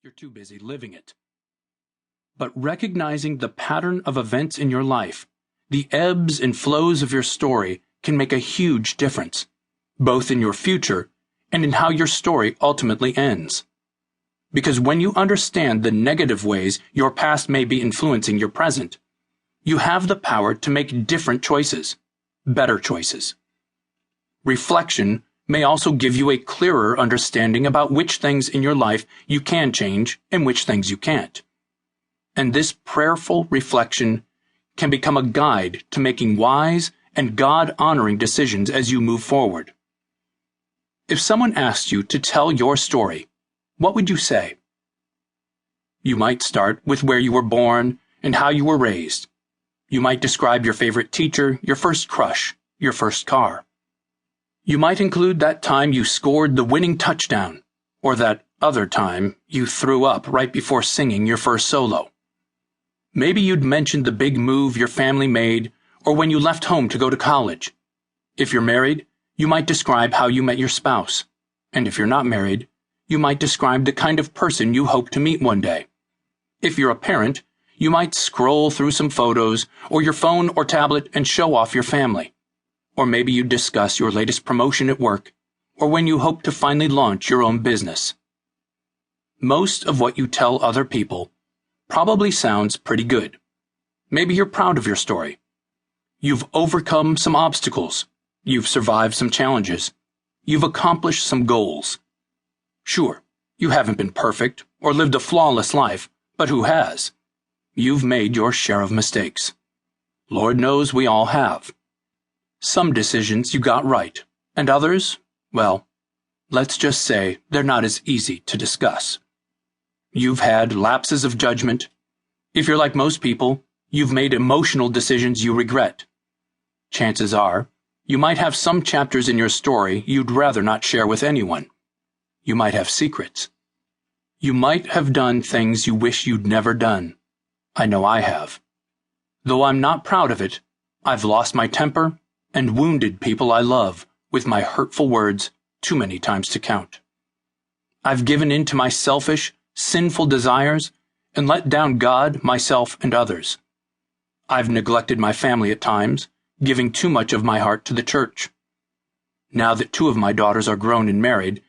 You're too busy living it. But recognizing the pattern of events in your life, the ebbs and flows of your story, can make a huge difference, both in your future and in how your story ultimately ends. Because when you understand the negative ways your past may be influencing your present, you have the power to make different choices, better choices. Reflection may also give you a clearer understanding about which things in your life you can change and which things you can't. And this prayerful reflection can become a guide to making wise and God-honoring decisions as you move forward. If someone asked you to tell your story, what would you say? You might start with where you were born and how you were raised. You might describe your favorite teacher, your first crush, your first car. You might include that time you scored the winning touchdown, or that other time you threw up right before singing your first solo. Maybe you'd mention the big move your family made, or when you left home to go to college. If you're married, you might describe how you met your spouse. And if you're not married, you might describe the kind of person you hope to meet one day. If you're a parent, you might scroll through some photos, or your phone or tablet, and show off your family. Or maybe you discuss your latest promotion at work, or when you hope to finally launch your own business. Most of what you tell other people probably sounds pretty good. Maybe you're proud of your story. You've overcome some obstacles. You've survived some challenges. You've accomplished some goals. Sure, you haven't been perfect or lived a flawless life, but who has? You've made your share of mistakes. Lord knows we all have. Some decisions you got right, and others, well, let's just say they're not as easy to discuss. You've had lapses of judgment. If you're like most people, you've made emotional decisions you regret. Chances are, you might have some chapters in your story you'd rather not share with anyone. You might have secrets. You might have done things you wish you'd never done. I know I have. Though I'm not proud of it, I've lost my temper and wounded people I love with my hurtful words too many times to count. I've given in to my selfish, sinful desires and let down God, myself, and others. I've neglected my family at times, giving too much of my heart to the church. Now that 2 of my daughters are grown and married,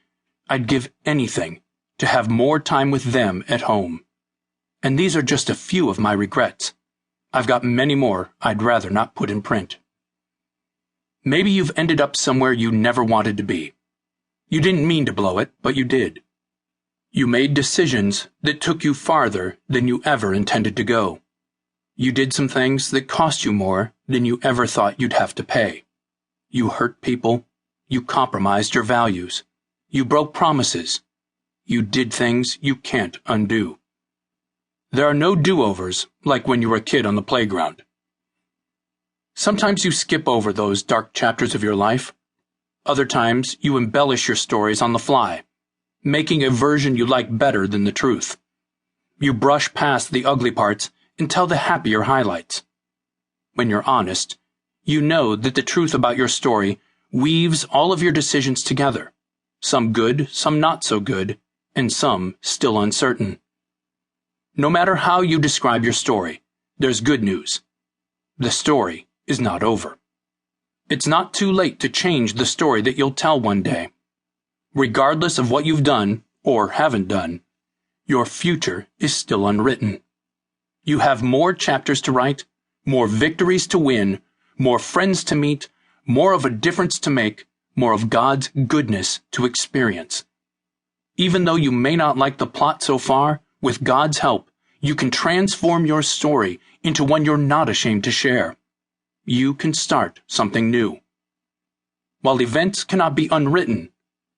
I'd give anything to have more time with them at home. And these are just a few of my regrets. I've got many more I'd rather not put in print. Maybe you've ended up somewhere you never wanted to be. You didn't mean to blow it, but you did. You made decisions that took you farther than you ever intended to go. You did some things that cost you more than you ever thought you'd have to pay. You hurt people. You compromised your values. You broke promises. You did things you can't undo. There are no do-overs like when you were a kid on the playground. Sometimes you skip over those dark chapters of your life. Other times you embellish your stories on the fly, making a version you like better than the truth. You brush past the ugly parts and tell the happier highlights. When you're honest, you know that the truth about your story weaves all of your decisions together, some good, some not so good, and some still uncertain. No matter how you describe your story, there's good news. The story is not over. It's not too late to change the story that you'll tell one day. Regardless of what you've done, or haven't done, your future is still unwritten. You have more chapters to write, more victories to win, more friends to meet, more of a difference to make, more of God's goodness to experience. Even though you may not like the plot so far, with God's help, you can transform your story into one you're not ashamed to share. You can start something new. While events cannot be unwritten,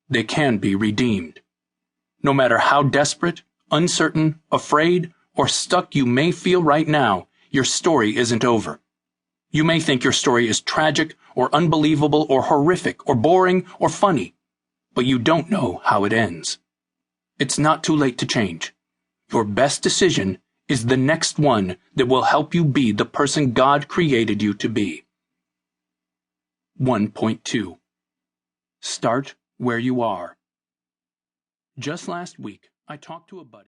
they can be redeemed. No matter how desperate, uncertain, afraid, or stuck you may feel right now, your story isn't over. You may think your story is tragic, or unbelievable, or horrific, or boring, or funny, but you don't know how it ends. It's not too late to change. Your best decision is the next one that will help you be the person God created you to be. 1.2. Start where you are. Just last week, I talked to a buddy.